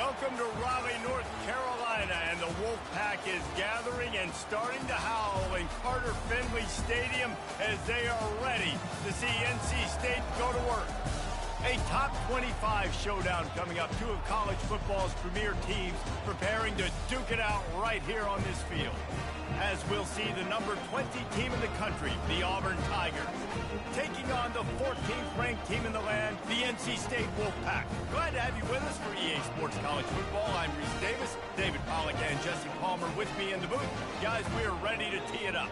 Welcome to Raleigh, North Carolina, and the Wolfpack is gathering and starting to howl in Carter Finley Stadium as they are ready to see NC State go to work. A top 25 showdown coming up. Two of college football's premier teams preparing to duke it out right here on this field. As we'll see the number 20 team in the country, the Auburn Tigers, taking on the 14th ranked team in the land, the NC State Wolfpack. Glad to have you with us for EA Sports College Football. I'm Reese Davis, David Pollack and Jesse Palmer with me in the booth. Guys, we are ready to tee it up.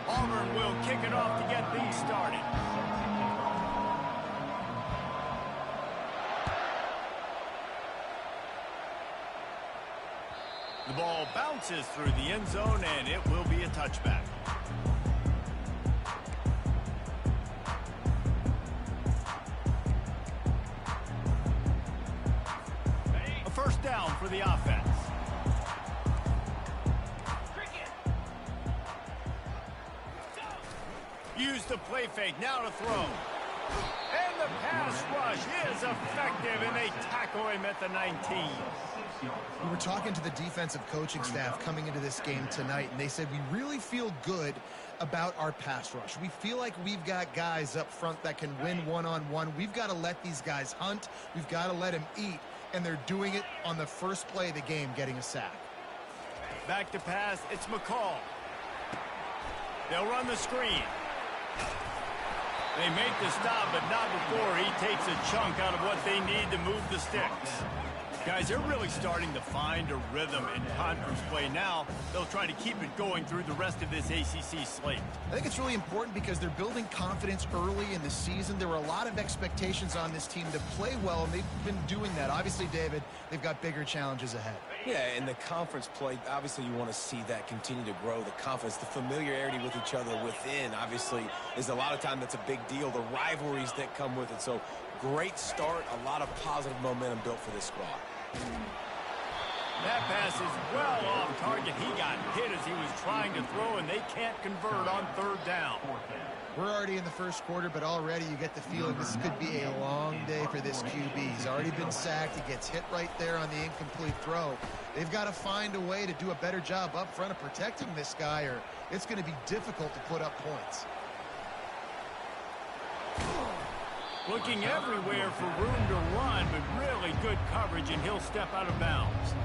Auburn will kick it off to get things started. The ball bounces through the end zone, and it will be a touchback. A first down for the offense. Use the play fake, now to throw. And the pass rush is effective, and they tackle him at the 19. We were talking to the defensive coaching staff coming into this game tonight, and they said we really feel good about our pass rush. We feel like we've got guys up front that can win one-on-one. We've got to let these guys hunt. We've got to let them eat, and they're doing it on the first play of the game, getting a sack. Back to pass, it's McCall. They'll run the screen. They make the stop, but not before he takes a chunk out of what they need to move the sticks. Guys, they're really starting to find a rhythm in conference play now. They'll try to keep it going through the rest of this ACC slate. I think it's really important because they're building confidence early in the season. There were a lot of expectations on this team to play well, and they've been doing that. Obviously, David, they've got bigger challenges ahead. Yeah, in the conference play, obviously you want to see that continue to grow, the confidence, the familiarity with each other within, obviously, is a lot of time that's a big deal, the rivalries that come with it. So, great start, a lot of positive momentum built for this squad. That pass is well off target. He got hit as he was trying to throw, and they can't convert on third down. We're already in the first quarter, but already you get the feeling this could be a long day for this QB. He's already been sacked. He gets hit right there on the incomplete throw. They've got to find a way to do a better job up front of protecting this guy, or it's going to be difficult to put up points. Looking everywhere for room to run, but really good coverage, and he'll step out of bounds.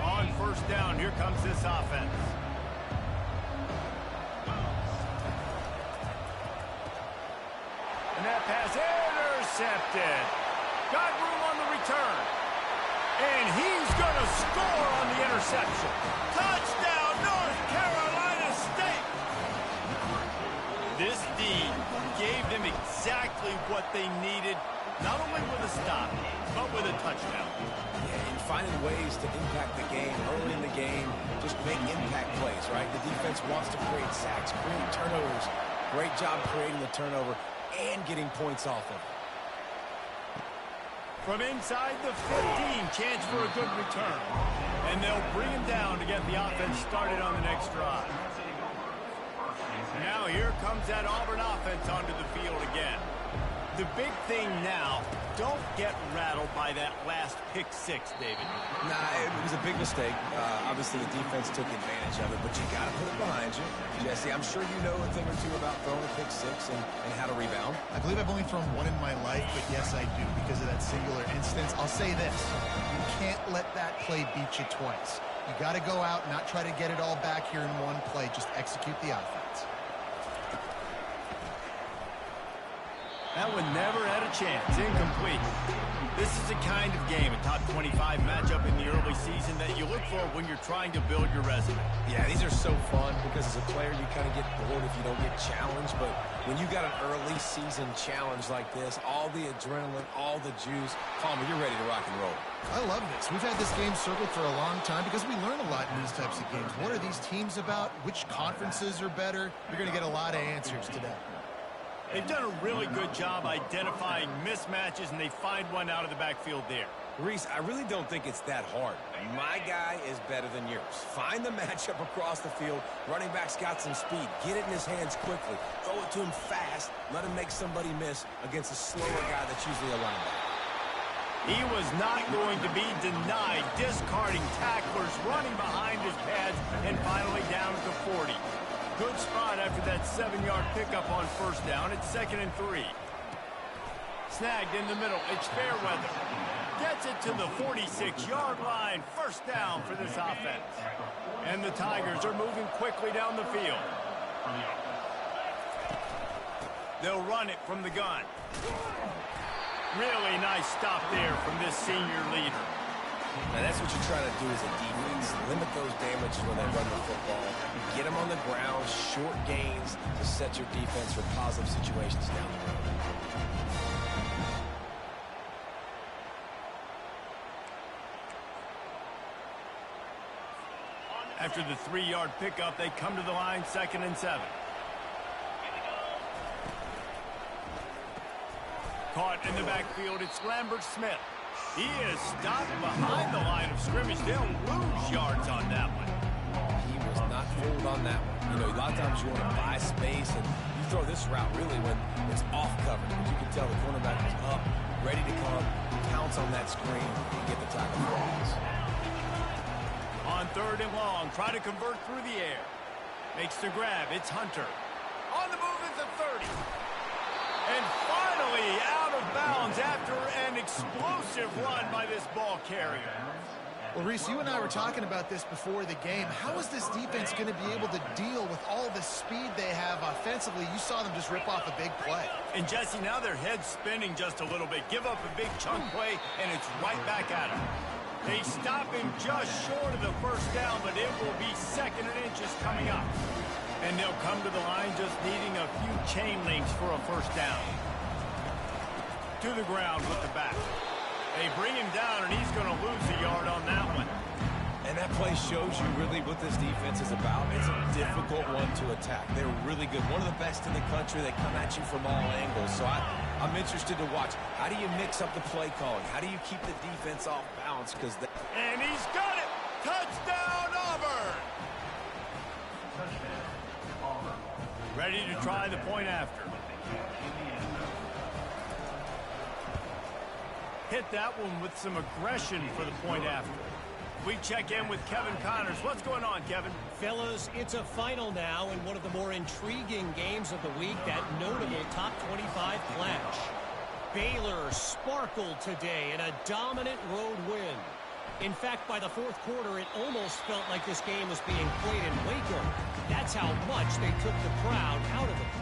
On first down, here comes this offense. And that pass intercepted. Got room on the return. And he's going to score on the interception. Touchdown, North Carolina State! This D gave them exactly what they needed, not only with a stop, but with a touchdown. Yeah, and finding ways to impact the game early in the game, just make impact plays, right? The defense wants to create sacks, create turnovers. Great job creating the turnover and getting points off of it. From inside the 15, chance for a good return. And they'll bring him down to get the offense started on the next drive. Now here comes that Auburn offense onto the field again. The big thing now, don't get rattled by that last pick six, David. Nah, it was a big mistake. Obviously, the defense took advantage of it, but you got to put it behind you. Jesse, I'm sure you know a thing or two about throwing a pick six and how to rebound. I believe I've only thrown one in my life, but yes, I do because of that singular instance. I'll say this. You can't let that play beat you twice. You got to go out, not try to get it all back here in one play. Just execute the offense. That one never had a chance. Incomplete. This is the kind of game, a top 25 matchup in the early season, that you look for when you're trying to build your resume. Yeah, these are so fun because as a player, you kind of get bored if you don't get challenged. But when you got an early season challenge like this, all the adrenaline, all the juice, Palmer, you're ready to rock and roll. I love this. We've had this game circled for a long time because we learn a lot in these types of games. What are these teams about? Which conferences are better? You're going to get a lot of answers today. They've done a really good job identifying mismatches, and they find one out of the backfield there. Reese, I really don't think it's that hard. My guy is better than yours. Find the matchup across the field. Running back's got some speed. Get it in his hands quickly. Throw it to him fast. Let him make somebody miss against a slower guy that's usually a linebacker. He was not going to be denied, discarding tacklers, running behind his pads, and finally down to 40. Good spot after that 7-yard pickup on first down. It's 2nd and 3. Snagged in the middle. It's Fairweather. Gets it to the 46-yard line. First down for this offense. And the Tigers are moving quickly down the field. They'll run it from the gun. Really nice stop there from this senior leader. Now that's what you're trying to do as a defense. Limit those damages when they run the football. Get them on the ground, short gains to set your defense for positive situations down the road. After the 3-yard pickup, they come to the line, 2nd and 7. Caught in the backfield, it's Lambert Smith. He is stopped behind the line of scrimmage. They'll lose yards on that one. He was not fooled on that one. You know, a lot of times you want to buy space, and you throw this route really when it's off coverage. But you can tell the cornerback is up, ready to come, pounce on that screen, and get the tackle for a loss. On 3rd and long, try to convert through the air. Makes the grab. It's Hunter. On the move is the 30. And finally out of bounds after an explosive run by this ball carrier. Well, Reese, you and I were talking about this before the game. How is this defense going to be able to deal with all the speed they have offensively? You saw them just rip off a big play. And, Jesse, now their head's spinning just a little bit. Give up a big chunk play, and it's right back at them. They stop him just short of the first down, but it will be 2nd and inches coming up. And they'll come to the line just needing a few chain links for a first down. To the ground with the back. They bring him down, and he's going to lose a yard on that one. And that play shows you really what this defense is about. It's a difficult one to attack. They're really good. One of the best in the country. They come at you from all angles. So I'm interested to watch. How do you mix up the play calling? How do you keep the defense off balance? And he's got it! Touchdown, Auburn! Ready to try the point after. Hit that one with some aggression for the point after. We check in with Kevin Connors. What's going on, Kevin? Fellas, it's a final now in one of the more intriguing games of the week, that notable top 25 clash. Baylor sparkled today in a dominant road win. In fact, by the 4th quarter, it almost felt like this game was being played in Waco. That's how much they took the crowd out of it.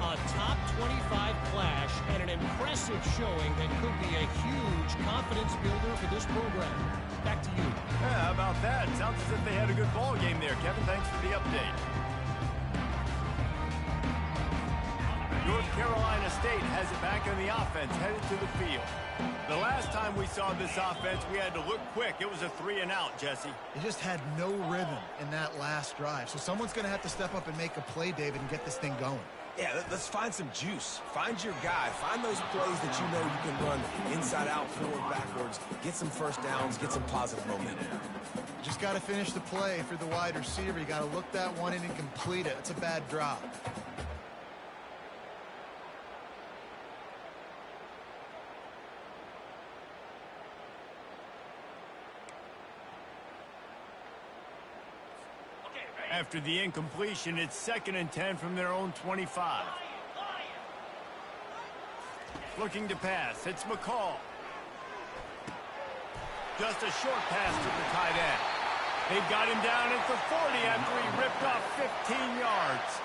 A top 25 clash and an impressive showing that could be a huge confidence builder for this program. Back to you. Yeah, how about that? Sounds as if they had a good ball game there, Kevin. Thanks for the update. North Carolina State has it back on the offense, headed to the field. The last time we saw this offense, we had to look quick. It was a 3-and-out, Jesse. They just had no rhythm in that last drive. So someone's going to have to step up and make a play, David, and get this thing going. Yeah, let's find some juice. Find your guy. Find those plays that you know you can run inside out, forward, backwards. Get some first downs. Get some positive momentum. Just got to finish the play for the wide receiver. You got to look that one in and complete it. It's a bad drop. After the incompletion, it's 2nd and 10 from their own 25. Looking to pass. It's McCall. Just a short pass to the tight end. They've got him down at the 40 after he ripped off 15 yards.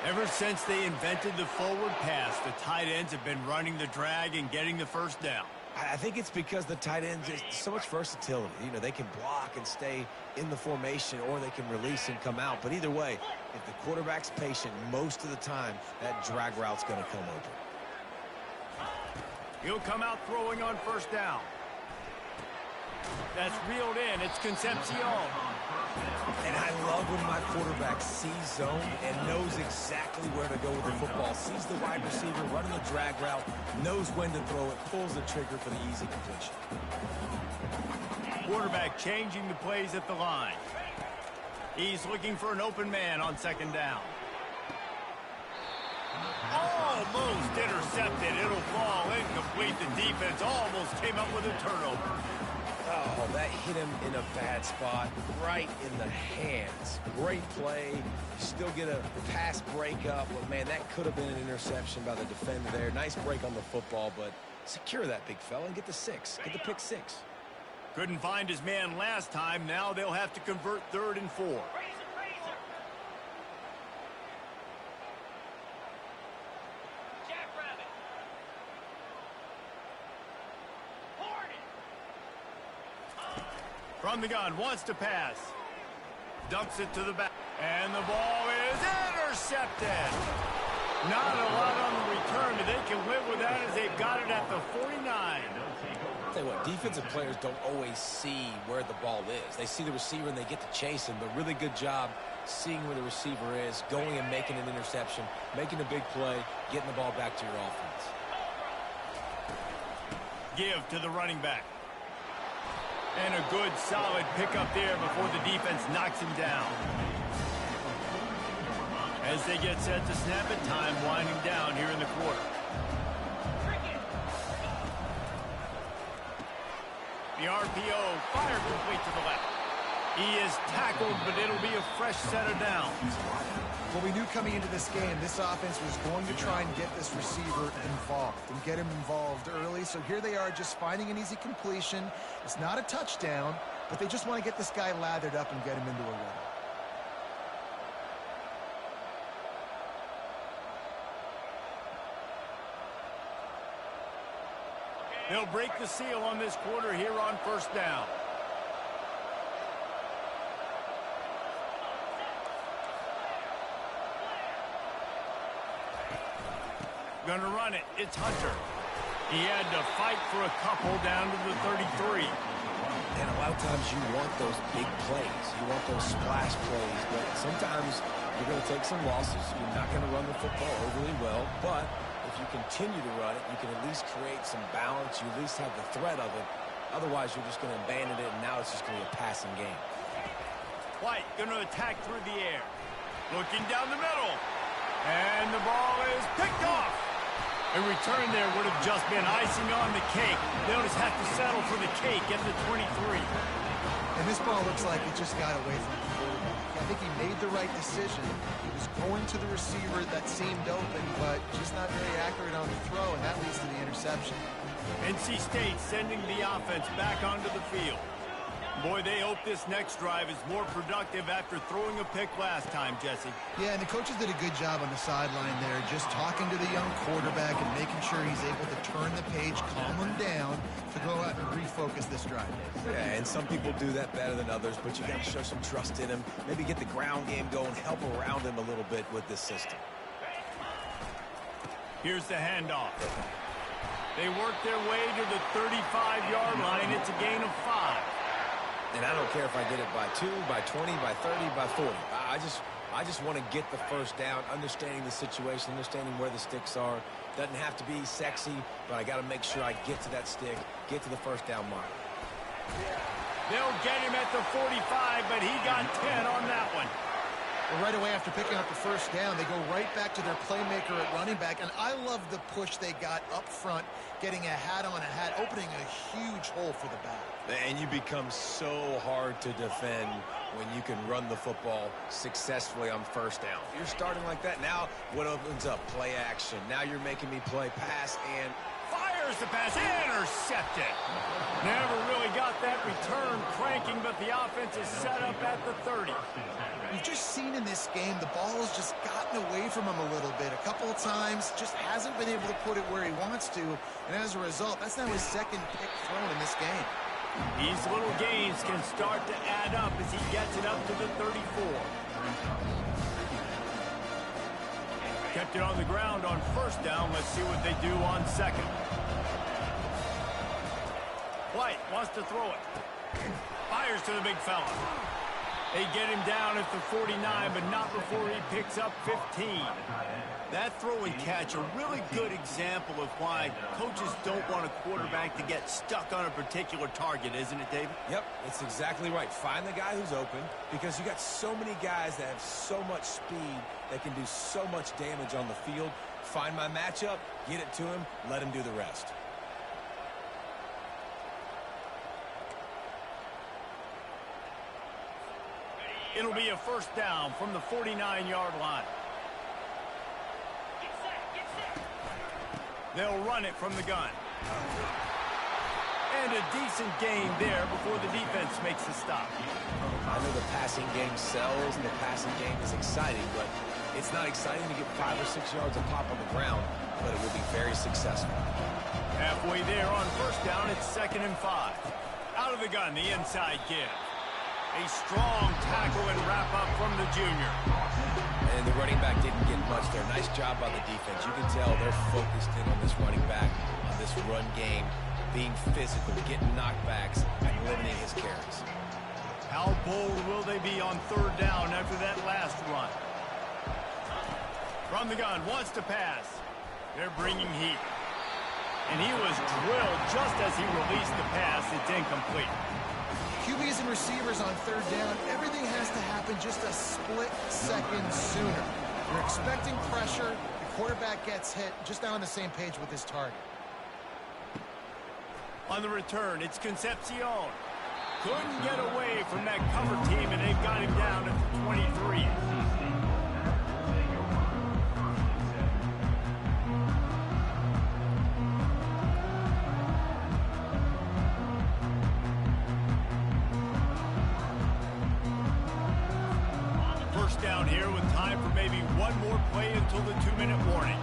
Ever since they invented the forward pass, the tight ends have been running the drag and getting the first down. I think it's because the tight ends, there's so much versatility. You know, they can block and stay in the formation, or they can release and come out. But either way, if the quarterback's patient, most of the time, that drag route's going to come open. He'll come out throwing on first down. That's reeled in. It's Concepcion. And I love when my quarterback sees zone and knows exactly where to go with the football. Sees the wide receiver running the drag route, knows when to throw it, pulls the trigger for the easy completion. Quarterback changing the plays at the line. He's looking for an open man on second down. Almost intercepted. It'll fall incomplete. The defense almost came up with a turnover. Oh, that hit him in a bad spot, right in the hands. Great play. You still get a pass breakup, but man, that could have been an interception by the defender there. Nice break on the football, but secure that big fella and get the six. Get the pick six. Couldn't find his man last time. Now they'll have to convert 3rd and 4. From the gun, wants to pass. Dumps it to the back. And the ball is intercepted. Not a lot on the return, but they can live with that as they've got it at the 49. I'll tell you what, defensive players don't always see where the ball is. They see the receiver and they get to chase him, but really good job seeing where the receiver is, going and making an interception, making a big play, getting the ball back to your offense. Give to the running back. And a good, solid pickup there before the defense knocks him down. As they get set to snap it, time winding down here in the quarter. The RPO, fire complete to the left. He is tackled, but it'll be a fresh set of downs. Well, we knew coming into this game, this offense was going to try and get this receiver involved and get him involved early. So here they are just finding an easy completion. It's not a touchdown, but they just want to get this guy lathered up and get him into a run. They'll break the seal on this quarter here on first down. Gonna run it. It's Hunter. He had to fight for a couple down to the 33. And a lot of times you want those big plays. You want those splash plays. But sometimes you're going to take some losses. You're not going to run the football overly well. But if you continue to run it, you can at least create some balance. You at least have the threat of it. Otherwise, you're just going to abandon it, and now it's just going to be a passing game. White going to attack through the air. Looking down the middle. And the ball is picked off. A return there would have just been icing on the cake. They'll just have to settle for the cake at the 23. And this ball looks like it just got away from the quarterback. I think he made the right decision. He was going to the receiver that seemed open, but just not very accurate on the throw, and that leads to the interception. NC State sending the offense back onto the field. Boy, they hope this next drive is more productive after throwing a pick last time, Jesse. Yeah, and the coaches did a good job on the sideline there, just talking to the young quarterback and making sure he's able to turn the page, calm him down to go out and refocus this drive. Yeah, and some people do that better than others, but you got to show some trust in him. Maybe get the ground game going, help around him a little bit with this system. Here's the handoff. They work their way to the 35-yard line. It's a gain of 5. And I don't care if I get it by 2, by 20, by 30, by 40. I just want to get the first down, understanding the situation, understanding where the sticks are. Doesn't have to be sexy, but I got to make sure I get to that stick, get to the first down mark. They'll get him at the 45, but he got 10 on that one. Well, right away after picking up the first down, they go right back to their playmaker at running back. And I love the push they got up front, getting a hat on a hat, opening a huge hole for the back. And you become so hard to defend when you can run the football successfully on first down. You're starting like that. Now what opens up? Play action. Now you're making me play pass and fires the pass. Intercepted. Never really got that return cranking, but the offense is set up at the 30. We've just seen in this game the ball has just gotten away from him a little bit. A couple of times, just hasn't been able to put it where he wants to. And as a result, that's now his second pick thrown in this game. These little gains can start to add up as he gets it up to the 34. Kept it on the ground on first down. Let's see what they do on second. White wants to throw it. Fires to the big fella. They get him down at the 49, but not before he picks up 15. That throw and catch, a really good example of why coaches don't want a quarterback to get stuck on a particular target, isn't it, David? Yep, it's exactly right. Find the guy who's open, because you got so many guys that have so much speed that can do so much damage on the field. Find my matchup, get it to him, let him do the rest. It'll be a first down from the 49-yard line. They'll run it from the gun. And a decent game there before the defense makes the stop. I know the passing game sells and the passing game is exciting, but it's not exciting to get 5 or 6 yards of pop on the ground, but it will be very successful. Halfway there on first down, it's 2nd and 5. Out of the gun, the inside give. A strong tackle and wrap up from the junior. And the running back didn't get much there. Nice job by the defense. You can tell they're focused in on this running back, on this run game, being physical, getting knockbacks, and limiting his carries. How bold will they be on third down after that last run? From the gun, wants to pass. They're bringing heat. And he was drilled just as he released the pass. It's incomplete. QBs and receivers on third down, everything has to happen just a split second sooner. You're expecting pressure, the quarterback gets hit, just not on the same page with his target. On the return, it's Concepcion. Couldn't get away from that cover team, and they've got him down at the 23. Down here with time for maybe one more play until the 2-minute warning.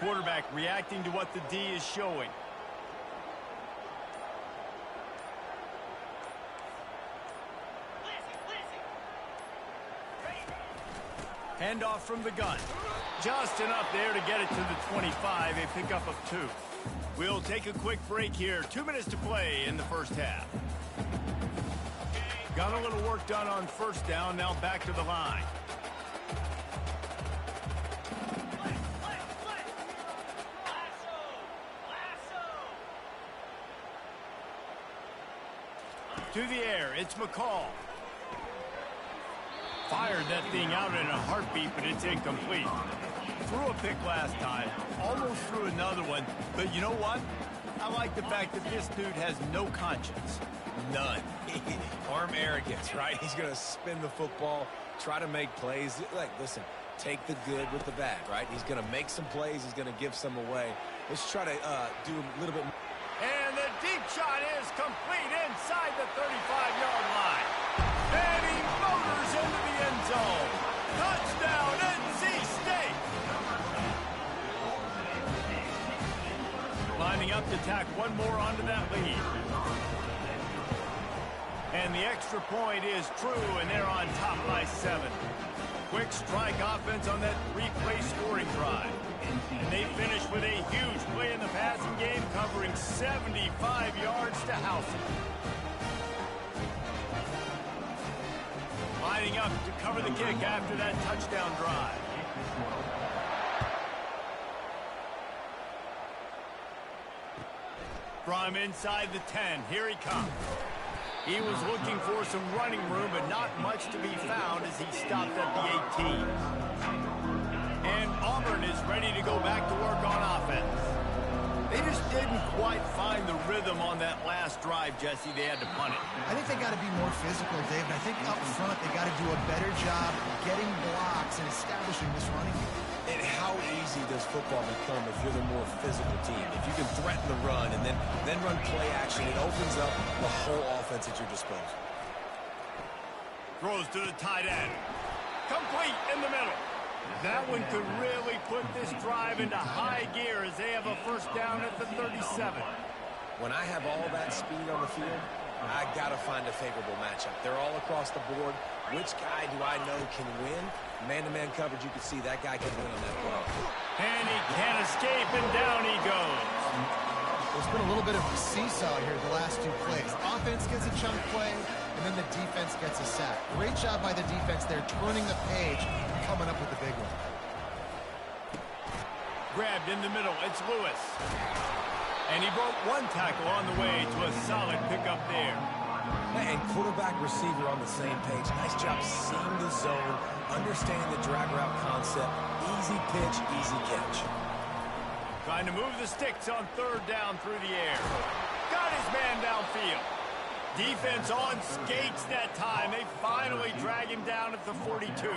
Quarterback reacting to what the D is showing. Handoff from the gun. Just enough there to get it to the 25. A pickup of 2. We'll take a quick break here. 2 minutes to play in the first half. Got a little work done on first down. Now back to the line. To the air, it's McCall. Fired that thing out in a heartbeat, but it's incomplete. Threw a pick last time, almost threw another one, but you know what? I like the fact that this dude has no conscience. None. Arm arrogance, right? He's going to spin the football, try to make plays. Like, listen, take the good with the bad, right? He's going to make some plays. He's going to give some away. Let's try to do a little bit more. And the deep shot is complete inside the 35-yard line. And he motors into the end zone. Touchdown, NC State. Lining up to tack one more onto that lead. And the extra point is true, and they're on top by 7. Quick strike offense on that 3-play scoring drive. And they finish with a huge play in the passing game, covering 75 yards to house it. Lining up to cover the kick after that touchdown drive. From inside the 10, here he comes. He was looking for some running room, but not much to be found as he stopped at the 18. And Auburn is ready to go back to work on offense. They just didn't quite find the rhythm on that last drive, Jesse. They had to punt it. I think they got to be more physical, Dave. I think up front they got to do a better job getting blocks and establishing this running game. And how easy does football become if you're the more physical team? If you can threaten the run and then run play action, it opens up the whole offense at your disposal. Throws to the tight end. Complete in the middle. That one could really put this drive into high gear as they have a first down at the 37. When I have all that speed on the field, I got to find a favorable matchup. They're all across the board. Which guy do I know can win? Man-to-man coverage, you can see that guy can win on that play. And he can't escape, and down he goes. There's been a little bit of a seesaw here the last two plays. Offense gets a chunk play, and then the defense gets a sack. Great job by the defense there, turning the page and coming up with the big one. Grabbed in the middle. It's Lewis. And he broke one tackle on the way to a solid pickup there. And quarterback receiver on the same page. Nice job seeing the zone, understanding the drag route concept. Easy pitch, easy catch. Trying to move the sticks on third down through the air. Got his man downfield. Defense on skates that time. They finally drag him down at the 42.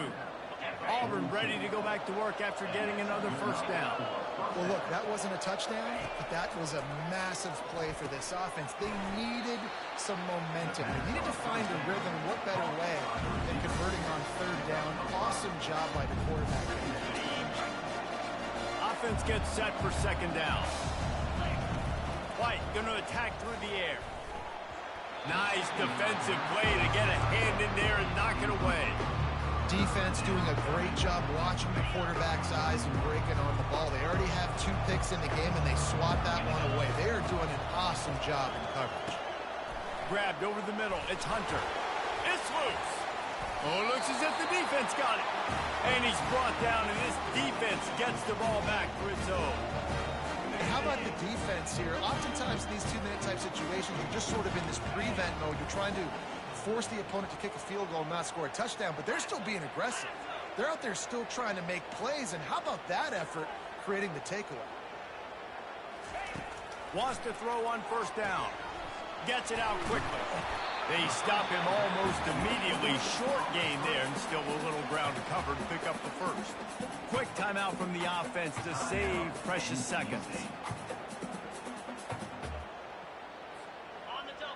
Auburn ready to go back to work after getting another first down. Well, look, that wasn't a touchdown, but that was a massive play for this offense. They needed some momentum. They needed to find a rhythm. What better way than converting on third down? Awesome job by the quarterback. Offense gets set for second down. White going to attack through the air. Nice defensive play to get a hand in there and knock it away. Defense doing a great job watching the quarterback's eyes and breaking on the ball. They already have 2 picks in the game, and they swat that one away. They are doing an awesome job in coverage. Grabbed over the middle. It's Hunter. It's loose. Oh, it looks as if the defense got it. And he's brought down, and this defense gets the ball back for its own. And how about the defense here? Oftentimes in these 2-minute type situations, you're just sort of in this prevent mode. You're trying to force the opponent to kick a field goal and not score a touchdown, but they're still being aggressive. They're out there still trying to make plays, and how about that effort creating the takeaway? Wants to throw on first down. Gets it out quickly. They stop him almost immediately. Short gain there, and still a little ground to cover to pick up the first. Quick timeout from the offense to save precious seconds.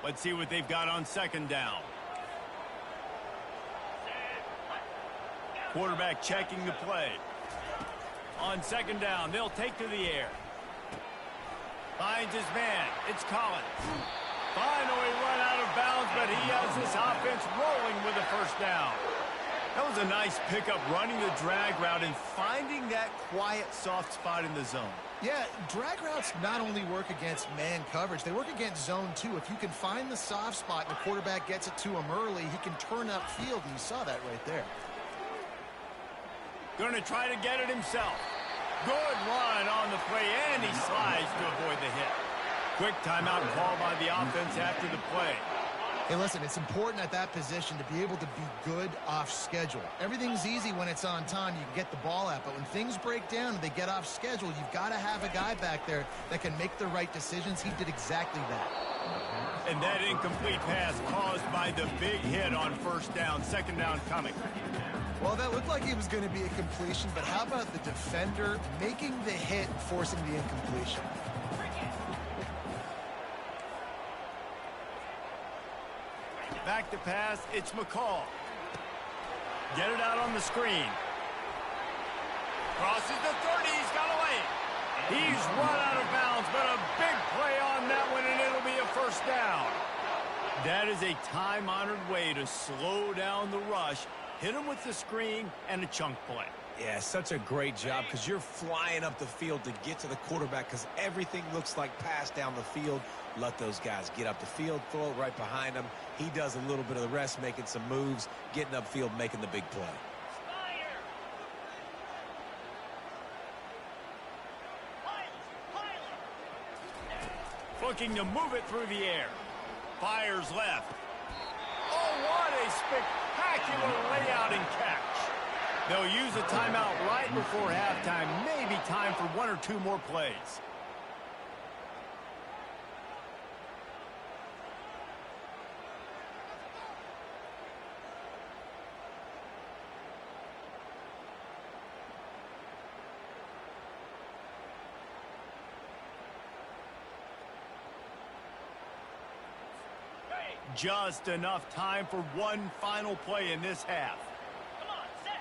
Let's see what they've got on second down. Quarterback checking the play. On second down, they'll take to the air. Finds his man. It's Collins. Finally run out of bounds, but he has this offense rolling with a first down. That was a nice pickup, running the drag route and finding that quiet, soft spot in the zone. Yeah, drag routes not only work against man coverage, they work against zone too. If you can find the soft spot and the quarterback gets it to him early, he can turn upfield, and you saw that right there. Going to try to get it himself. Good run on the play, and he slides to avoid the hit. Quick timeout call by the offense after the play. Hey, listen, it's important at that position to be able to be good off schedule. Everything's easy when it's on time. You can get the ball out, but when things break down and they get off schedule, you've got to have a guy back there that can make the right decisions. He did exactly that. And that incomplete pass caused by the big hit on first down. Second down coming. Well, that looked like it was going to be a completion, but how about the defender making the hit and forcing the incompletion? Back to pass, it's McCall. Get it out on the screen. Crosses the 30, he's got away. He's run out of bounds, but a big play on that one, and it'll be a first down. That is a time-honored way to slow down the rush, hit him with the screen, and a chunk play. Yeah, such a great job because you're flying up the field to get to the quarterback because everything looks like pass down the field. Let those guys get up the field, throw it right behind him. He does a little bit of the rest, making some moves, getting upfield, making the big play. Looking to move it through the air. Fires left. Oh, what a spectacular layout and catch. They'll use a timeout right before halftime. Maybe time for 1 or 2 more plays. Just enough time for one final play in this half. Come on, set.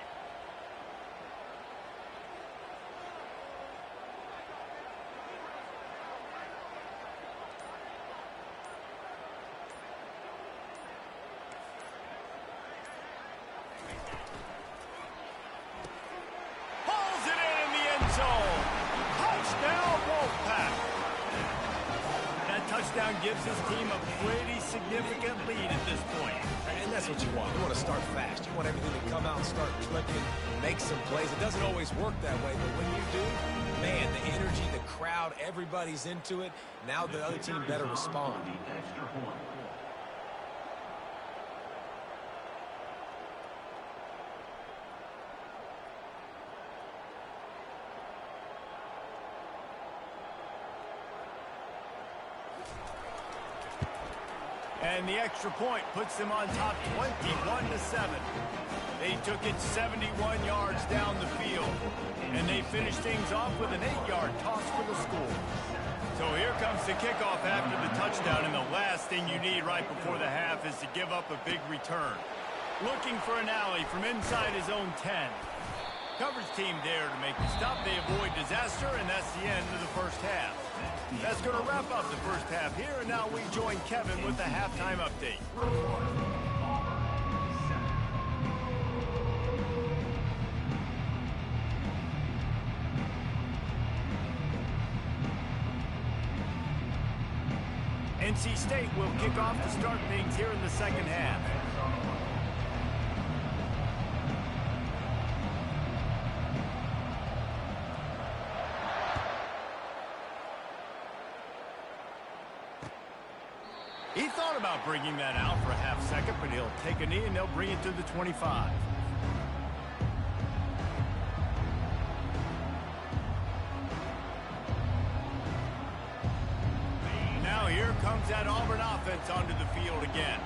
Pulls it in the end zone. Touchdown, Wolfpack. That touchdown gives his team a pretty significant lead at this point. And that's what you want. You want to start fast. You want everything to come out and start clicking, make some plays. It doesn't always work that way, but when you do, man, the energy, the crowd, everybody's into it. Now the other team better respond. And the extra point puts them on top 21-7. They took it 71 yards down the field. And they finished things off with an 8-yard toss for the score. So here comes the kickoff after the touchdown. And the last thing you need right before the half is to give up a big return. Looking for an alley from inside his own 10. Coverage team there to make the stop. They avoid disaster, and that's the end of the first half. That's going to wrap up the first half here, and now we join Kevin with the halftime update. NC State will kick off to start things here in the second half. He thought about bringing that out for a half second, but he'll take a knee and they'll bring it to the 25. Now here comes that Auburn offense onto the field again.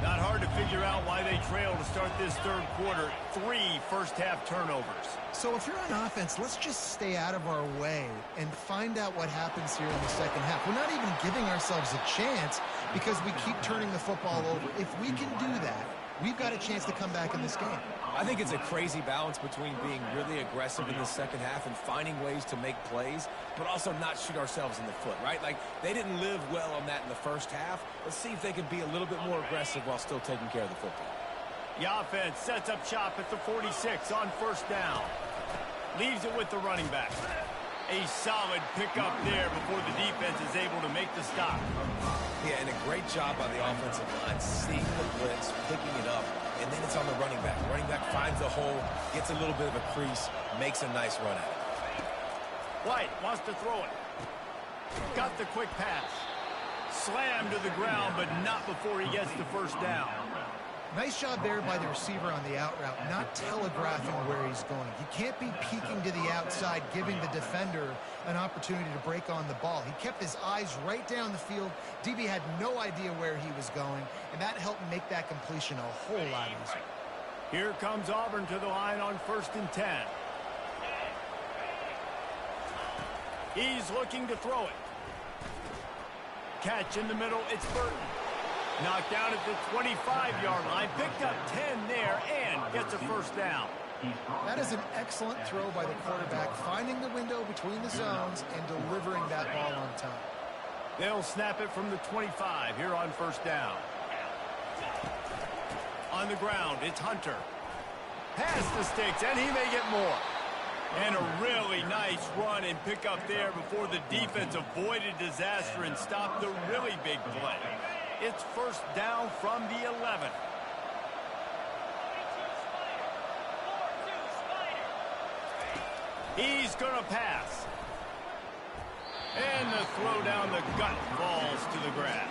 Not hard to figure out why they trail to start this third quarter. 3 first-half turnovers. So if you're on offense, let's just stay out of our way and find out what happens here in the second half. We're not even giving ourselves a chance because we keep turning the football over. If we can do that, we've got a chance to come back in this game. I think it's a crazy balance between being really aggressive in the second half and finding ways to make plays, but also not shoot ourselves in the foot, right? Like, they didn't live well on that in the first half. Let's see if they can be a little bit more aggressive while still taking care of the football. The offense sets up shop at the 46 on first down. Leaves it with the running back. A solid pickup there before the defense is able to make the stop. Yeah, and a great job by the offensive line, seeing the blitz, picking it up, and then it's on the running back. Running back finds a hole, gets a little bit of a crease, makes a nice run at it. White wants to throw it. Got the quick pass. Slammed to the ground, but not before he gets the first down. Nice job there by the receiver on the out route, not telegraphing where he's going. He can't be peeking to the outside, giving the defender an opportunity to break on the ball. He kept his eyes right down the field. DB had no idea where he was going, and that helped make that completion a whole lot easier. Here comes Auburn to the line on 1st and 10. He's looking to throw it. Catch in the middle, it's Burton. Knocked down at the 25-yard line, picked up 10 there, and gets a first down. That is an excellent throw by the quarterback, finding the window between the zones and delivering that ball on time. They'll snap it from the 25 here on first down. On the ground, it's Hunter. Past the sticks, and he may get more. And a really nice run and pick up there before the defense avoided disaster and stopped the really big play. It's first down from the 11. He's going to pass. And the throw down the gut falls to the grass.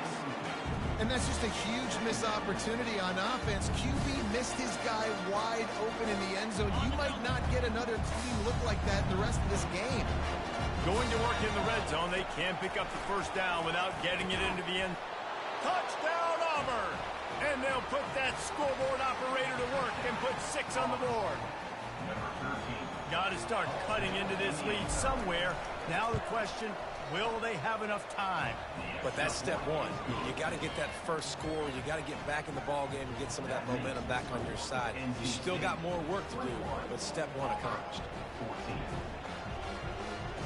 And that's just a huge missed opportunity on offense. QB missed his guy wide open in the end zone. You might not get another clean look like that the rest of this game. Going to work in the red zone. They can pick up the first down without getting it into the end. Touchdown, Auburn! And they'll put that scoreboard operator to work and put 6 on the board. Got to start cutting into this lead somewhere. Now the question, Will they have enough time? But that's step one. You got to get that first score. You got to get back in the ball game and get some of that momentum back on your side. You still got more work to do, but step one accomplished.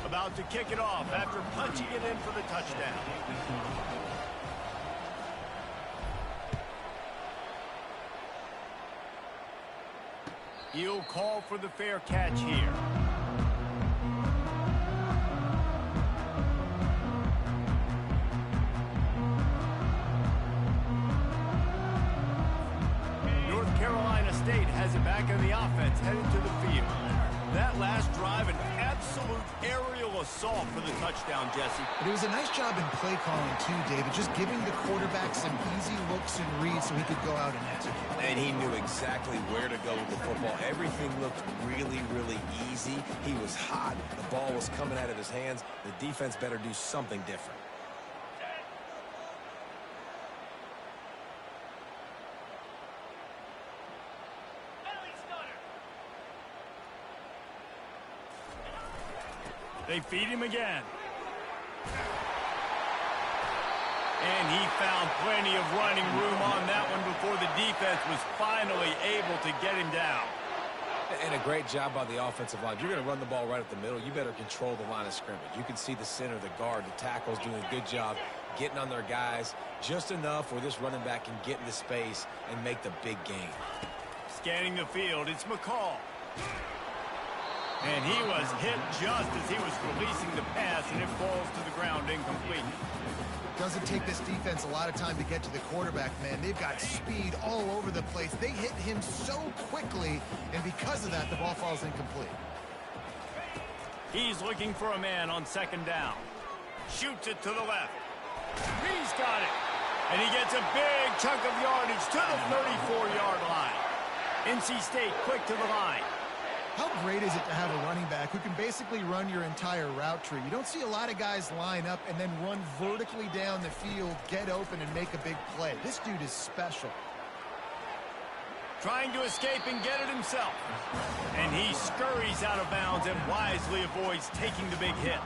About to kick it off after punching it in for the touchdown. He'll call for the fair catch here. North Carolina State has it back in the offense, headed to the field. That last drive, an absolute aerial assault for the touchdown, Jesse. But it was a nice job in play calling, too, David, just giving the quarterback some easy looks and reads so he could go out and execute. And he knew exactly where to go with the football. Everything looked really, really easy. He was hot. The ball was coming out of his hands. The defense better do something different. They feed him again. And he found plenty of running room on that one before the defense was finally able to get him down. And a great job by the offensive line. If you're going to run the ball right up the middle, you better control the line of scrimmage. You can see the center, the guard, the tackles doing a good job getting on their guys just enough where this running back can get into space and make the big game. Scanning the field, it's McCall. And he was hit just as he was releasing the pass, and it falls to the ground incomplete. Doesn't take this defense a lot of time to get to the quarterback, man. They've got speed all over the place. They hit him so quickly, and because of that, the ball falls incomplete. He's looking for a man on second down. Shoots it to the left. He's got it. And he gets a big chunk of yardage to the 34-yard line. NC State quick to the line. How great is it to have a running back who can basically run your entire route tree? You don't see a lot of guys line up and then run vertically down the field, get open, and make a big play. This dude is special. Trying to escape and get it himself. And he scurries out of bounds and wisely avoids taking the big hit.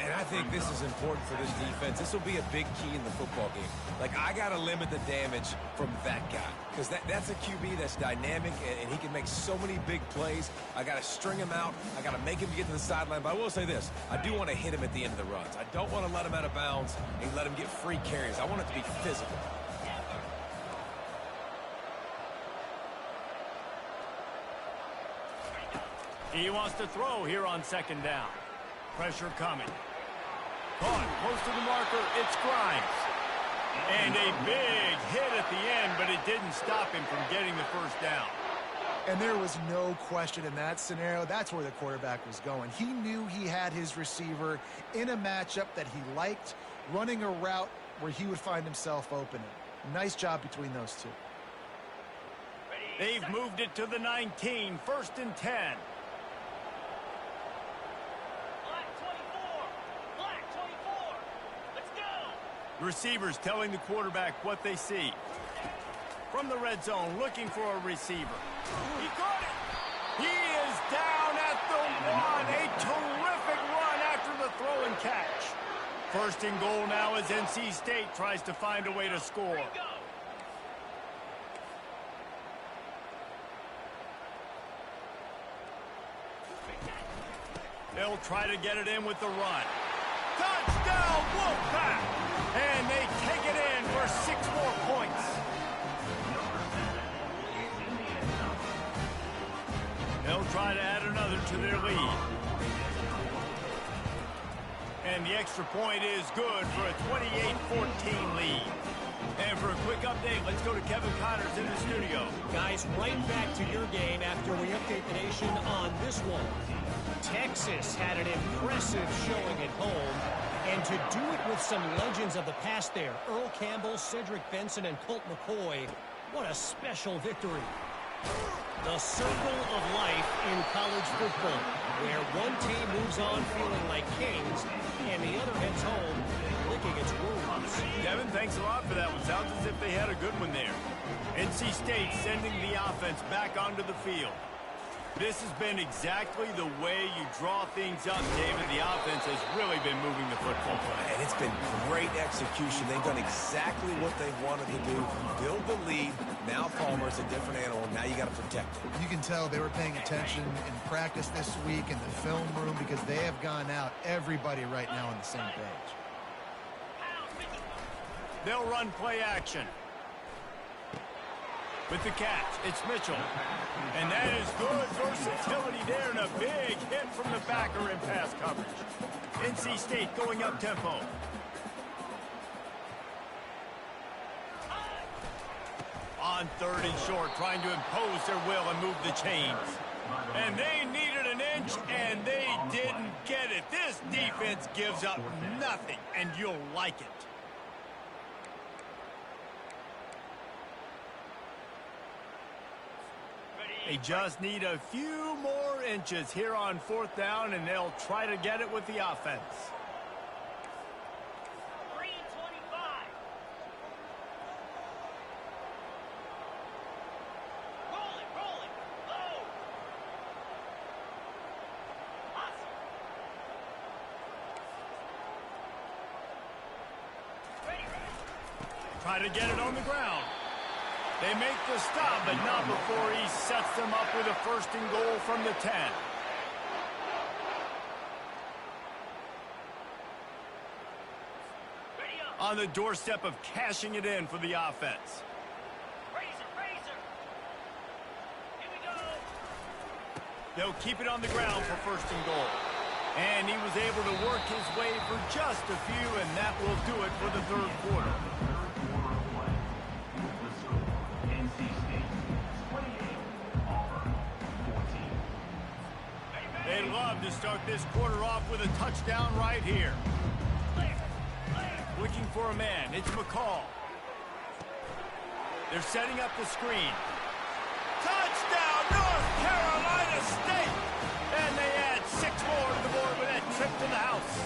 And I think this is important for this defense. This will be a big key in the football game. Like, I got to limit the damage from that guy. Because that's a QB that's dynamic, and he can make so many big plays. I got to string him out. I got to make him get to the sideline. But I will say this. I do want to hit him at the end of the runs. I don't want to let him out of bounds and let him get free carries. I want it to be physical. He wants to throw here on second down. Pressure coming. Caught close to the marker. It's Grimes. And a big hit at the end, but it didn't stop him from getting the first down. And there was no question in that scenario. That's where the quarterback was going. He knew he had his receiver in a matchup that he liked, running a route where he would find himself opening. Nice job between those two. They've moved it to the 19, 1st and 10. Receivers telling the quarterback what they see. From the red zone, looking for a receiver. He caught it. He is down at the 1. A terrific run after the throw and catch. 1st and goal now as NC State tries to find a way to score. They'll try to get it in with the run. Touchdown, Wolfpack! And they take it in for 6 more points. They'll try to add another to their lead. And the extra point is good for a 28-14 lead. And for a quick update, let's go to Kevin Connors in the studio. Guys, right back to your game after we update the nation on this one. Texas had an impressive showing at home, and to do it with some legends of the past there, Earl Campbell, Cedric Benson, and Colt McCoy, what a special victory. The circle of life in college football, where one team moves on feeling like kings, and the other heads home licking its wounds. Kevin, thanks a lot for that one. Sounds as if they had a good one there. NC State sending the offense back onto the field. This has been exactly the way you draw things up, David. The offense has really been moving the football. And it's been great execution. They've done exactly what they wanted to do. Build the lead. Now Palmer's a different animal. Now you got to protect him. You can tell they were paying attention in practice this week in the film room because they have gone out, everybody right now on the same page. They'll run play action. With the catch, it's Mitchell. And that is good versatility there and a big hit from the backer in pass coverage. NC State going up tempo. On 3rd and short, trying to impose their will and move the chains. And they needed an inch, and they didn't get it. This defense gives up nothing, and you'll like it. They just need a few more inches here on 4th down, and they'll try to get it with the offense. 3:25. Rolling, low. Awesome. Ready. Try to get it on the ground. They make the stop, but not before he sets them up with a 1st and goal from the 10. On the doorstep of cashing it in for the offense. Razor. Here we go. They'll keep it on the ground for 1st and goal. And he was able to work his way for just a few, and that will do it for the 3rd quarter. They love to start this quarter off with a touchdown right here. Looking for a man. It's McCall. They're setting up the screen. Touchdown, North Carolina State! And they add 6 more to the board with that trip to the house.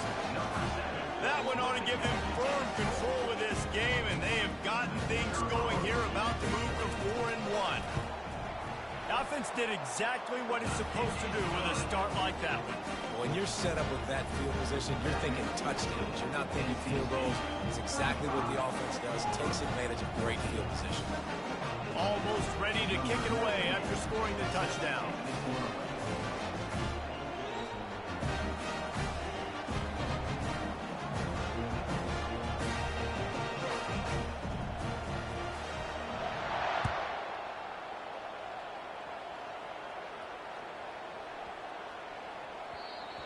That one ought to give them firm control of this game, and they have gotten things going here, about to move to 4-1. The offense did exactly what it's supposed to do with a start like that one. When you're set up with that field position, you're thinking touchdowns. You're not thinking field goals. It's exactly what the offense does. It takes advantage of great field position. Almost ready to kick it away after scoring the touchdown.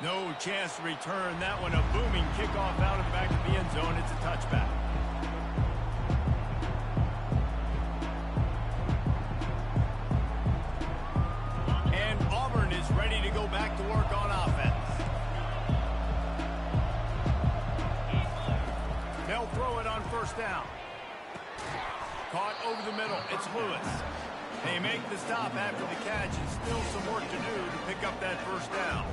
No chance to return that one. A booming kickoff out of the back of the end zone. It's a touchback. And Auburn is ready to go back to work on offense. They'll throw it on 1st down. Caught over the middle. It's Lewis. They make the stop after the catch, and still some work to do to pick up that 1st down.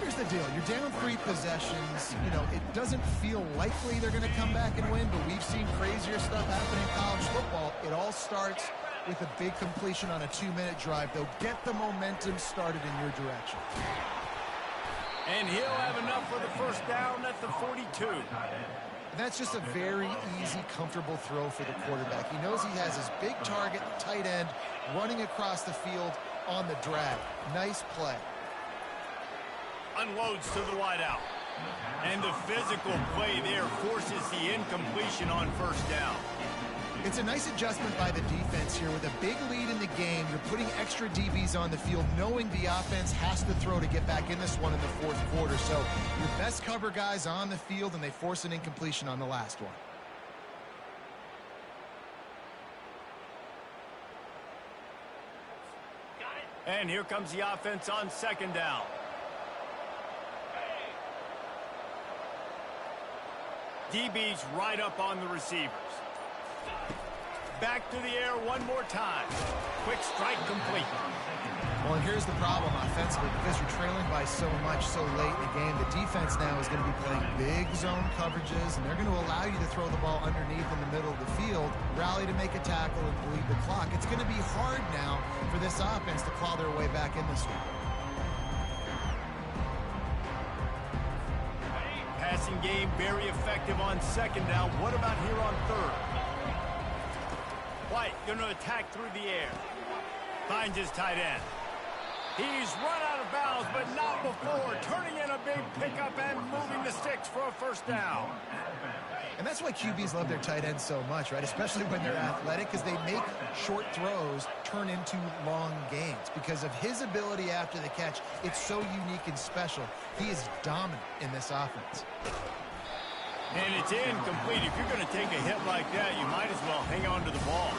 Here's the deal. You're down 3 possessions. You know, it doesn't feel likely they're going to come back and win, but we've seen crazier stuff happen in college football. It all starts with a big completion on a 2-minute drive. They'll get the momentum started in your direction. And he'll have enough for the 1st down at the 42. That's just a very easy, comfortable throw for the quarterback. He knows he has his big target, tight end, running across the field on the drag. Nice play. Unloads to the wideout. And the physical play there forces the incompletion on 1st down. It's a nice adjustment by the defense here. With a big lead in the game, you're putting extra DBs on the field, knowing the offense has to throw to get back in this one in the 4th quarter. So your best cover guys on the field, and they force an incompletion on the last one. And here comes the offense on 2nd down. DB's right up on the receivers. Back to the air one more time. Quick strike complete. Well, and here's the problem offensively, because you're trailing by so much so late in the game, the defense now is going to be playing big zone coverages, and they're going to allow you to throw the ball underneath in the middle of the field, rally to make a tackle, and bleed the clock. It's going to be hard now for this offense to claw their way back in this one. Passing game very effective on second down. What about here on third? White going to attack through the air. Finds his tight end. He's run out of bounds, but not before. Turning in a big pickup and moving the sticks for a first down. And that's why QBs love their tight ends so much, right? Especially when they're athletic, because they make short throws turn into long gains. Because of his ability after the catch, it's so unique and special. He is dominant in this offense. And it's incomplete. If you're going to take a hit like that, you might as well hang on to the ball.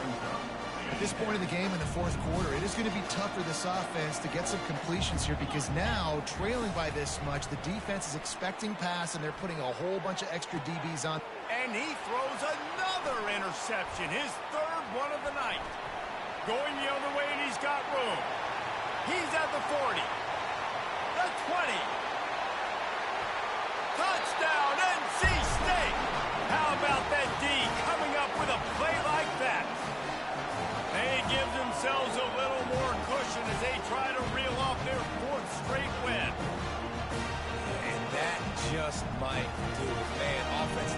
At this point of the game in the fourth quarter, it is going to be tough for this offense to get some completions here, because now, trailing by this much, the defense is expecting pass, and they're putting a whole bunch of extra DBs on. And he throws another interception, his third one of the night. Going the other way, and he's got room. He's at the 40, the 20. Touchdown, NC State! How about that D coming up with a play like that? They give themselves a little more cushion as they try to reel off their fourth straight win. And that just might do it, man. Offense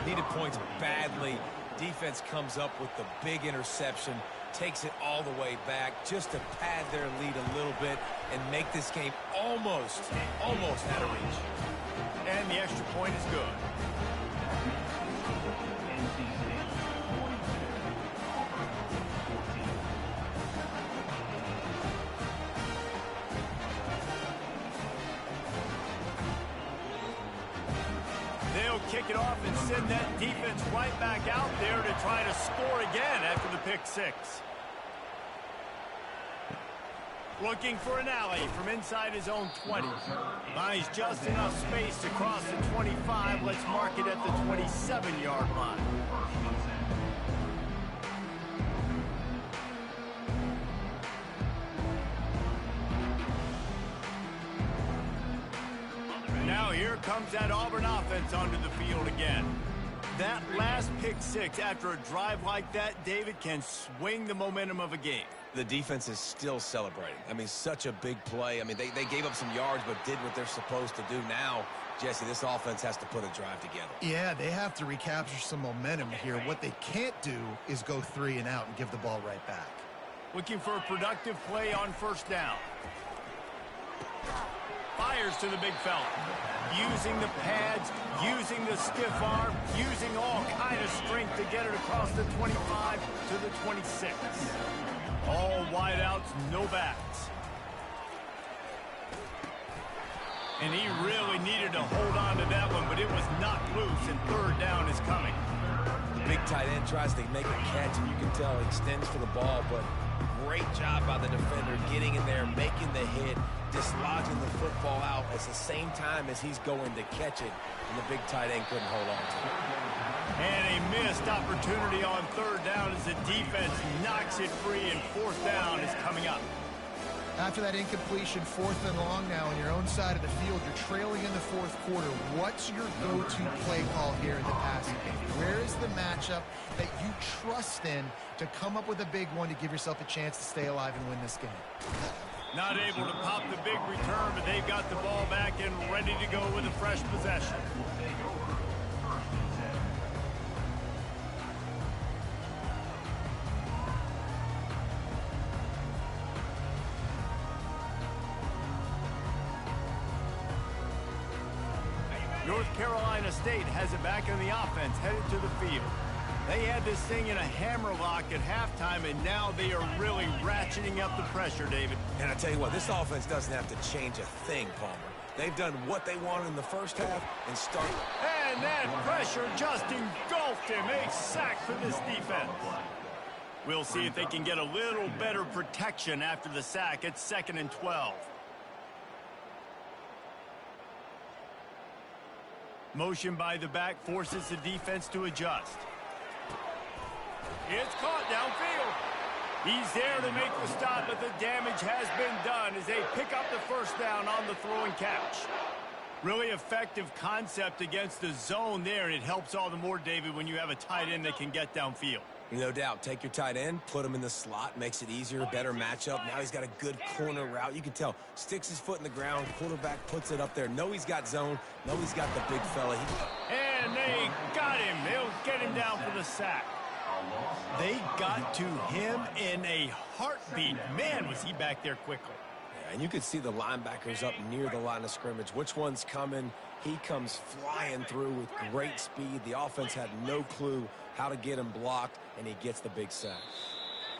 needed points badly. Defense comes up with the big interception, takes it all the way back just to pad their lead a little bit and make this game almost out of reach. And the extra point is good. They'll kick it off and send that defense right back out there to try to score again after the pick six. Looking for an alley from inside his own 20. Finds just enough space to cross the 25. Let's mark it at the 27-yard line. Now here comes that Auburn offense onto the field again. That last pick six after a drive like that, David, can swing the momentum of a game. The defense is still celebrating. I mean, such a big play. I mean, they gave up some yards but did what they're supposed to do. Now, Jesse, this offense has to put a drive together. Yeah, they have to recapture some momentum here. What they can't do is go 3 and out and give the ball right back. Looking for a productive play on first down. Fires to the big fella. Using the pads, using the stiff arm, using all kind of strength to get it across the 25 to the 26. All wideouts, no backs. And he really needed to hold on to that one, but it was knocked loose, and third down is coming. Big tight end tries to make a catch, and you can tell he extends for the ball, but great job by the defender getting in there, making the hit, dislodging the football out at the same time as he's going to catch it, and the big tight end couldn't hold on to it. And a missed opportunity on third down as the defense knocks it free, and fourth down is coming up. After that incompletion, 4th and long now on your own side of the field, you're trailing in the fourth quarter. What's your go-to play call here in the passing game? Where is the matchup that you trust in to come up with a big one to give yourself a chance to stay alive and win this game? Not able to pop the big return, but they've got the ball back and ready to go with a fresh possession. North Carolina State has it back in the offense, headed to the field. They had this thing in a hammerlock at halftime, and now they are really ratcheting up the pressure, David. And I tell you what, this offense doesn't have to change a thing, Palmer. They've done what they wanted in the first half and started. And that pressure just engulfed him. A sack for this defense. We'll see if they can get a little better protection after the sack. It's 2nd and 12. Motion by the back forces the defense to adjust. It's caught downfield. He's there to make the stop, but the damage has been done as they pick up the first down on the throw and catch. Really effective concept against the zone there, and it helps all the more, David, when you have a tight end that can get downfield. No doubt. Take your tight end, put him in the slot, makes it easier, better matchup. Now he's got a good corner route. You can tell, sticks his foot in the ground, quarterback puts it up there. Know he's got zone, know he's got the big fella. And they got him. They'll get him down for the sack. They got to him in a heartbeat. Man, was he back there quickly. Yeah, and you could see the linebackers up near the line of scrimmage. Which one's coming? He comes flying through with great speed. The offense had no clue how to get him blocked, and he gets the big sack.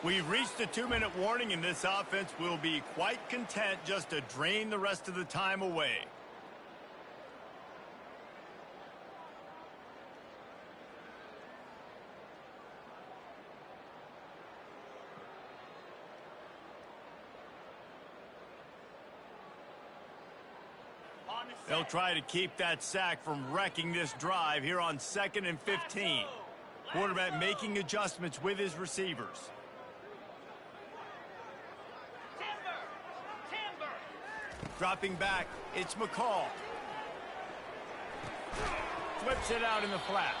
We've reached the 2-minute warning, and this offense will be quite content just to drain the rest of the time away. They'll try to keep that sack from wrecking this drive here on 2nd and 15. Quarterback making adjustments with his receivers. Timber! Dropping back, it's McCall. Flips it out in the flat.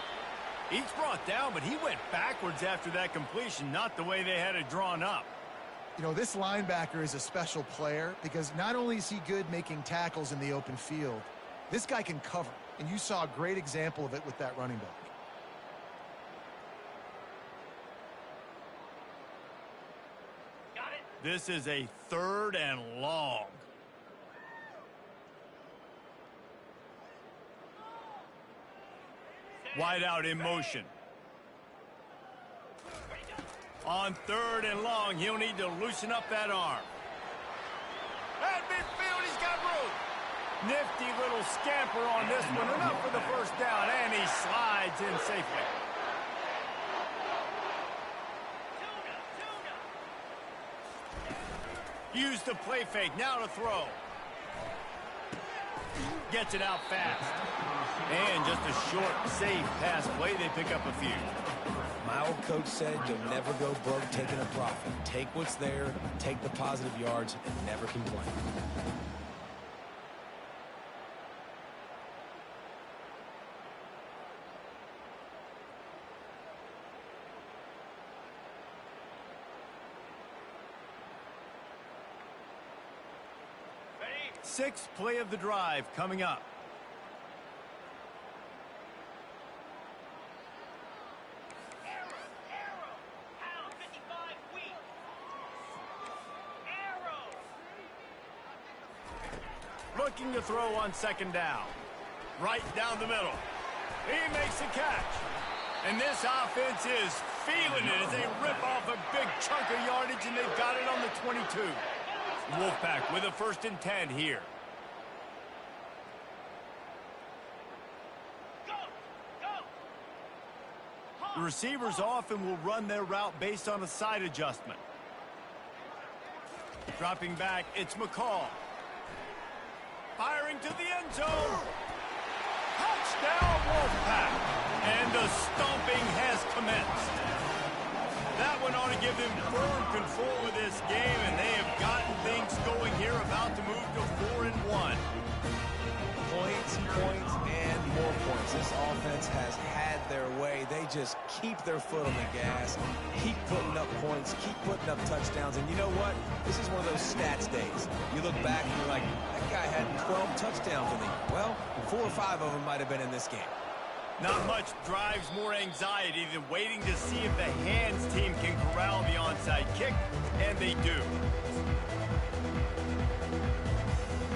He's brought down, but he went backwards after that completion, not the way they had it drawn up. You know, this linebacker is a special player because not only is he good making tackles in the open field, this guy can cover. And you saw a great example of it with that running back. Got it. This is a 3rd and long. Wide out in motion. On 3rd and long, he'll need to loosen up that arm. At midfield, he's got room. Nifty little scamper on this one. Enough for the first down, and he slides in safely. Use the play fake, now to throw. Gets it out fast. And just a short, safe pass play, they pick up a few. My old coach said you'll never go broke taking a profit. Take what's there, take the positive yards, and never complain. Ready? 6th play of the drive coming up. Pound 55 weak. Arrow. Looking to throw on 2nd down. Right down the middle. He makes the catch. And this offense is feeling it as they rip off a big chunk of yardage, and they've got it on the 22. Wolfpack with a 1st and 10 here. Go! Go! The receivers often will run their route based on a side adjustment. Dropping back, it's McCall. Firing to the end zone. Touchdown, Wolfpack. And the stomping has commenced. That one ought to give them firm control of this game, and they have gotten things going here, about to move to 4-1. Points, and more points. This offense has had their way. They just keep their foot on the gas, keep putting up points, keep putting up touchdowns. And you know what? This is one of those stats days. You look back and you're like, that guy had 12 touchdowns in the year. Well, 4 or 5 of them might have been in this game. Not much drives more anxiety than waiting to see if the hands team can corral the onside kick, and they do.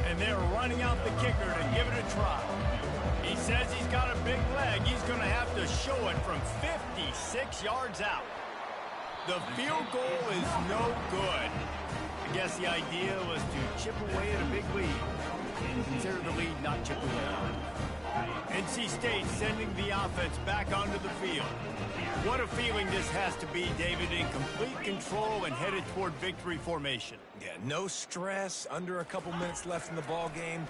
And they're running out the kicker to give it a try. He says he's got a big leg. He's going to have to show it from 56 yards out. The field goal is no good. I guess the idea was to chip away at a big lead. Consider the lead, not chip away. NC State sending the offense back onto the field. What a feeling this has to be, David, in complete control and headed toward victory formation. Yeah, no stress, under a couple minutes left in the ball game,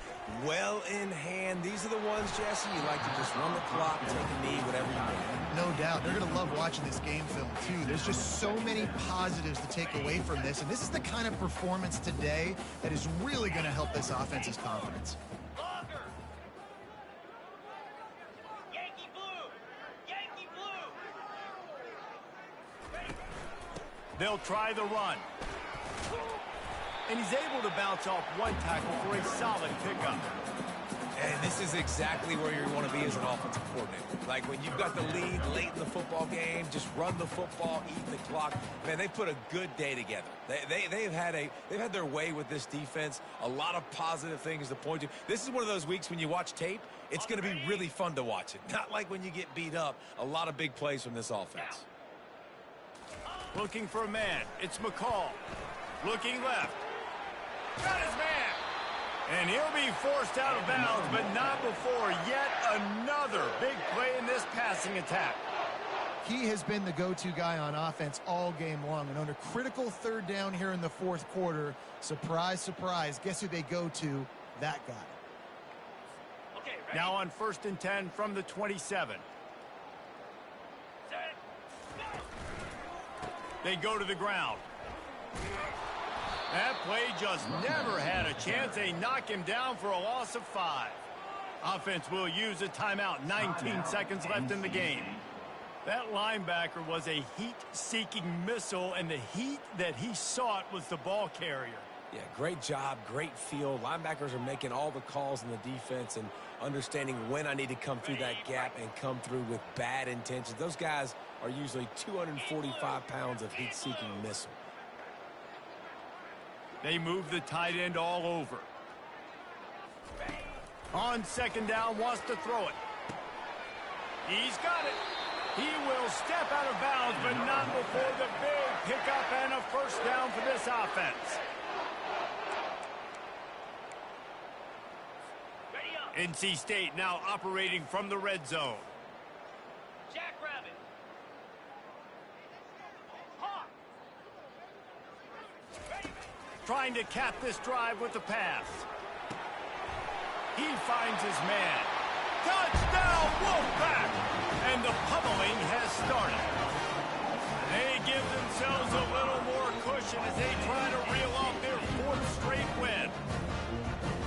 well in hand. These are the ones, Jesse, you like to just run the clock, take a knee, whatever you want. No doubt. They're going to love watching this game film, too. There's just so many positives to take away from this, and this is the kind of performance today that is really going to help this offense's confidence. Longer. Yankee blue. Yankee blue. They'll try the run. And he's able to bounce off one tackle for a solid pickup. And this is exactly where you want to be as an offensive coordinator. Like when you've got the lead late in the football game, just run the football, eat the clock. Man, they put a good day together. They've had their way with this defense. A lot of positive things to point to. This is one of those weeks when you watch tape, it's going to be really fun to watch it. Not like when you get beat up. A lot of big plays from this offense. Looking for a man. It's McCall. Looking left. Got his man. And he'll be forced out of bounds, but not before yet another big play in this passing attack. He has been the go-to guy on offense all game long. And on a critical third down here in the fourth quarter, surprise, surprise, guess who they go to? That guy. Okay, ready? Now on 1st and 10 from the 27. Set. Go. They go to the ground. That play just never had a chance. They knock him down for a loss of 5. Offense will use a timeout. 19 seconds left in the game. That linebacker was a heat-seeking missile, and the heat that he sought was the ball carrier. Yeah, great job, great feel. Linebackers are making all the calls in the defense and understanding when I need to come through that gap and come through with bad intentions. Those guys are usually 245 pounds of heat-seeking missile. They move the tight end all over. On 2nd down, wants to throw it. He's got it. He will step out of bounds, but not before the big pickup and a 1st down for this offense. Ready up. NC State now operating from the red zone. Jackrabbit. Hawk. Ready. Trying to cap this drive with the pass. He finds his man. Touchdown, Wolfpack! And the pummeling has started. They give themselves a little more cushion as they try to reel off their 4th straight win.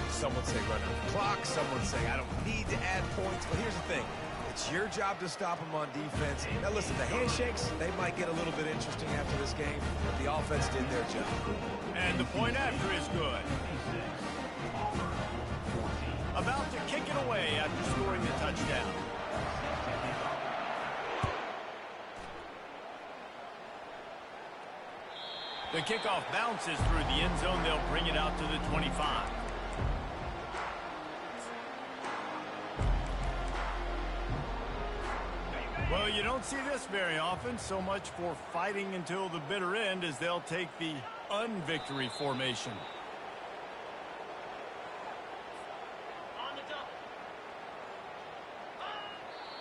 Some would say run out the clock. Some would say I don't need to add points. But here's the thing. It's your job to stop them on defense. Now, listen, the handshakes, they might get a little bit interesting after this game, but the offense did their job. And the point after is good. About to kick it away after scoring the touchdown. The kickoff bounces through the end zone. They'll bring it out to the 25. Well, you don't see this very often. So much for fighting until the bitter end as they'll take the unvictory formation. On the double.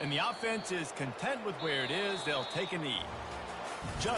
And the offense is content with where it is. They'll take a knee. Just